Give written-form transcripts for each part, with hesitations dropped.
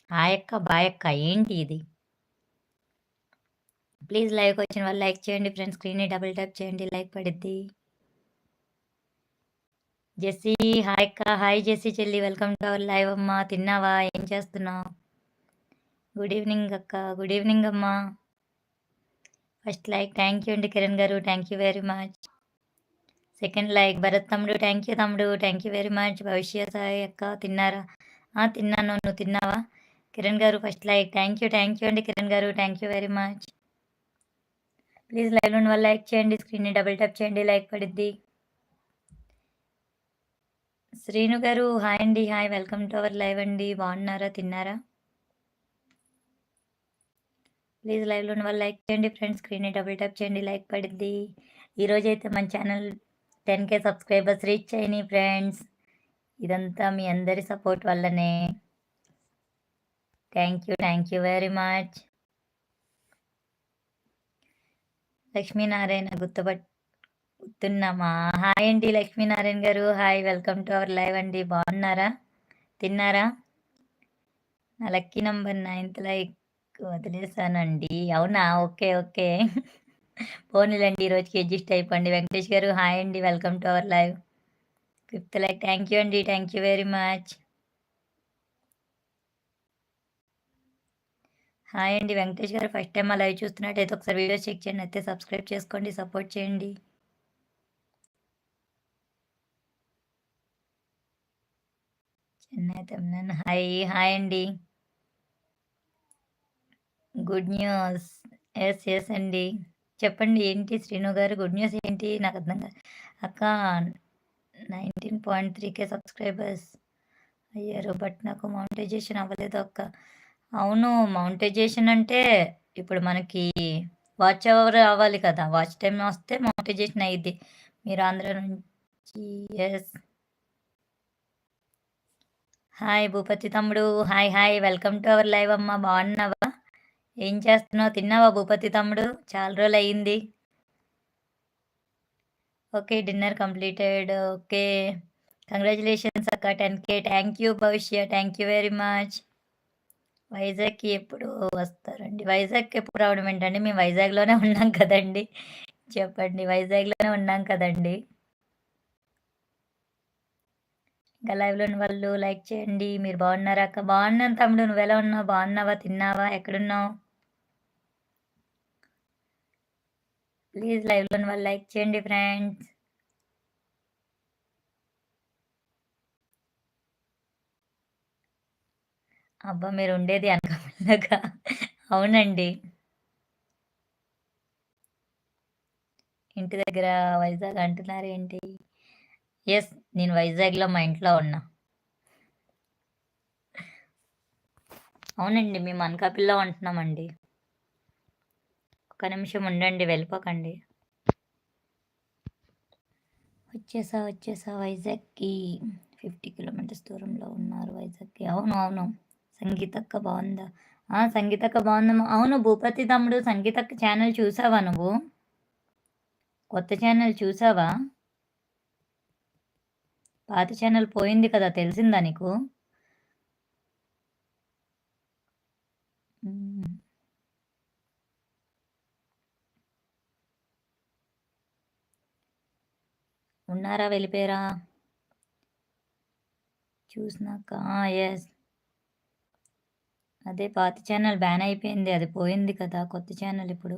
హాయక్క, బాయక్క ఏంటి ఇది? ప్లీజ్ లైవ్‌కొచ్చిన వాళ్ళు లైక్ చేయండి ఫ్రెండ్స్. స్క్రీన్‌ని డబుల్ ట్యాప్ చేయండి. లైక్ పడిద్ది. జెస్సీ హాయ్ అక్క. హాయ్ జెస్సీ చెల్లి. వెల్కమ్ టు అవర్ లైవ్ అమ్మా. తిన్నావా? ఏం చేస్తున్నావు? గుడ్ ఈవినింగ్ అక్క. గుడ్ ఈవినింగ్ అమ్మా. ఫస్ట్ లైక్ థ్యాంక్ యూ అండి Kiran garu. Thank you very much. Second like Bharat తమ్ముడు. థ్యాంక్ యూ తమ్ముడు. Thank you very much. భవిష్య సాయి అక్క తిన్నారా? తిన్నాను. నువ్వు తిన్నావా? కిరణ్ గారు ఫస్ట్ లైక్ థ్యాంక్ యూ అండి Kiran garu. Thank you very much. Please లైవ్లో ఉన్న వాళ్ళు లైక్ చేయండి. స్క్రీన్ని డబుల్ ట్యాప్ చేయండి. లైక్ పడిద్ది. శ్రీను గారు హాయ్ అండి. Hi welcome to our live అండి. బాగున్నారా? తిన్నారా? ప్లీజ్ లైవ్లో ఉన్న వాళ్ళు లైక్ చేయండి ఫ్రెండ్స్. స్క్రీన్ని డబుల్ ట్యాప్ చేయండి. లైక్ పడిద్ది. ఈరోజైతే మన ఛానల్ 10K సబ్స్క్రైబర్స్ రీచ్ అయినాయి ఫ్రెండ్స్. ఇదంతా మీ అందరి సపోర్ట్ వల్లనే. Thank you very much. Lakshminarayana గుర్తున్నామా? హాయ్ అండి Lakshminarayana garu. Hi welcome to our live అండి. బాగున్నారా? తిన్నారా? నా లక్కీ నంబర్ 9th లైక్ వదిలేసానండి. అవునా? ఓకే. ఓకే. పోనీలెండి ఈరోజుకి అడ్జస్ట్ అయిపోండి. వెంకటేష్ గారు హాయ్ అండి. Welcome to our live. 5th like thank you అండి. Thank you very much. Hi అండి వెంకటేష్ గారు. ఫస్ట్ టైం మా లైవ్ చూస్తున్నట్టయితే ఒకసారి వీడియోస్ చెక్ చేయండి. అయితే సబ్స్క్రైబ్ చేసుకోండి. సపోర్ట్ చేయండి. చెన్నై తమిళన్ హాయ్ అండి. Good news. ఎస్ అండి. చెప్పండి ఏంటి శ్రీను గారు గుడ్ న్యూస్ ఏంటి? నాకు అర్థం కాదు. అక్క 19.3K సబ్స్క్రైబర్స్ అయ్యారు. బట్ నాకు మౌనిటైజేషన్ అవ్వలేదు అక్క. అవును. మౌనిటైజేషన్ అంటే ఇప్పుడు మనకి వాచ్ అవర్ అవ్వాలి కదా! వాచ్ టైమ్ వస్తే మౌనిటైజేషన్ అయ్యిద్ది. మీరు ఆంధ్ర నుంచి యెస్. హాయ్ భూపతి తమ్ముడు. Hi. Welcome to our live అమ్మా. బాగున్నావా? ఏం చేస్తున్నావు? తిన్నావా భూపతి తమ్ముడు? చాలా రోజులయింది. Okay. Dinner completed. Okay. Congratulations అక్క 10K. Thank you Bhavishya. Thank you very much. వైజాగ్‌కి ఎప్పుడు వస్తారండి? వైజాగ్‌కి ఎప్పుడు రావడం ఏంటండి? మేము వైజాగ్‌లోనే ఉన్నాం కదండీ! చెప్పండి. వైజాగ్‌లోనే ఉన్నాం కదండీ! ఇంకా లైవ్‌లో ఉన్న వాళ్ళు లైక్ చేయండి. మీరు బాగున్నారా అక్క? బాగున్నాను తమ్ముడు. నువ్వెలా ఉన్నావు? బాగున్నావా? తిన్నావా? ఎక్కడున్నావు? ప్లీజ్ లైవ్‌లో ఉన్న వాళ్ళు లైక్ చేయండి ఫ్రెండ్స్. అబ్బా! మీరుండేది అనకాపల్లిగా. అవునండి. ఇంటి దగ్గర వైజాగ్ అంటున్నారేంటి? యెస్. నేను వైజాగ్‌లో మా ఇంట్లో ఉన్నా. అవునండి. మేము అనకాపల్లిలో ఉంటున్నామండి. ఒక్క నిమిషం ఉండండి. వెళ్ళిపోకండి. వచ్చేసా వైజాగ్‌కి. 50 కిలోమీటర్స్ దూరంలో ఉన్నారు వైజాగ్‌కి. అవును. సంగీతక్క బావుందా? సంగీతక్క బావుందమ్మా. అవును భూపతి తమ్ముడు సంగీతక్క ఛానెల్ చూసావా నువ్వు? కొత్త ఛానెల్ చూసావా? పాత ఛానెల్ పోయింది కదా! తెలిసిందా నీకు? హ్మ్. ఉన్నారా? వెళ్ళిపోయారా? చూసినాక యెస్. అదే పాత ఛానెల్ బ్యాన్ అయిపోయింది. అది పోయింది కదా! కొత్త ఛానెల్ ఇప్పుడు.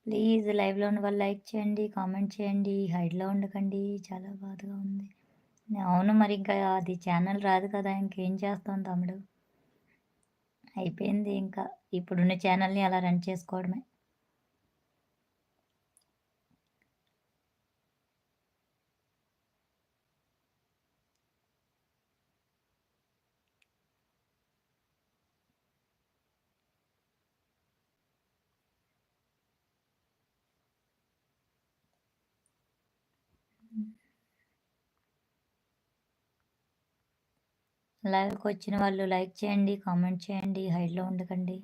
ప్లీజ్ లైవ్‌లో ఉన్న వాళ్ళు లైక్ చేయండి, కామెంట్ చేయండి. హైడ్‌లో ఉండకండి. చాలా బాధగా ఉంది. అవును. మరి ఇంకా అది ఛానెల్ రాదు కదా! ఇంకేం చేస్తాం తమ్ముడు. అయిపోయింది ఇంకా. ఇప్పుడున్న ఛానెల్‌ని అలా రన్ చేసుకోవడమే. లైవ్‌కొచ్చిన వాళ్ళు లైక్ చేయండి, కామెంట్ చేయండి. హైడ్‌లో ఉండకండి.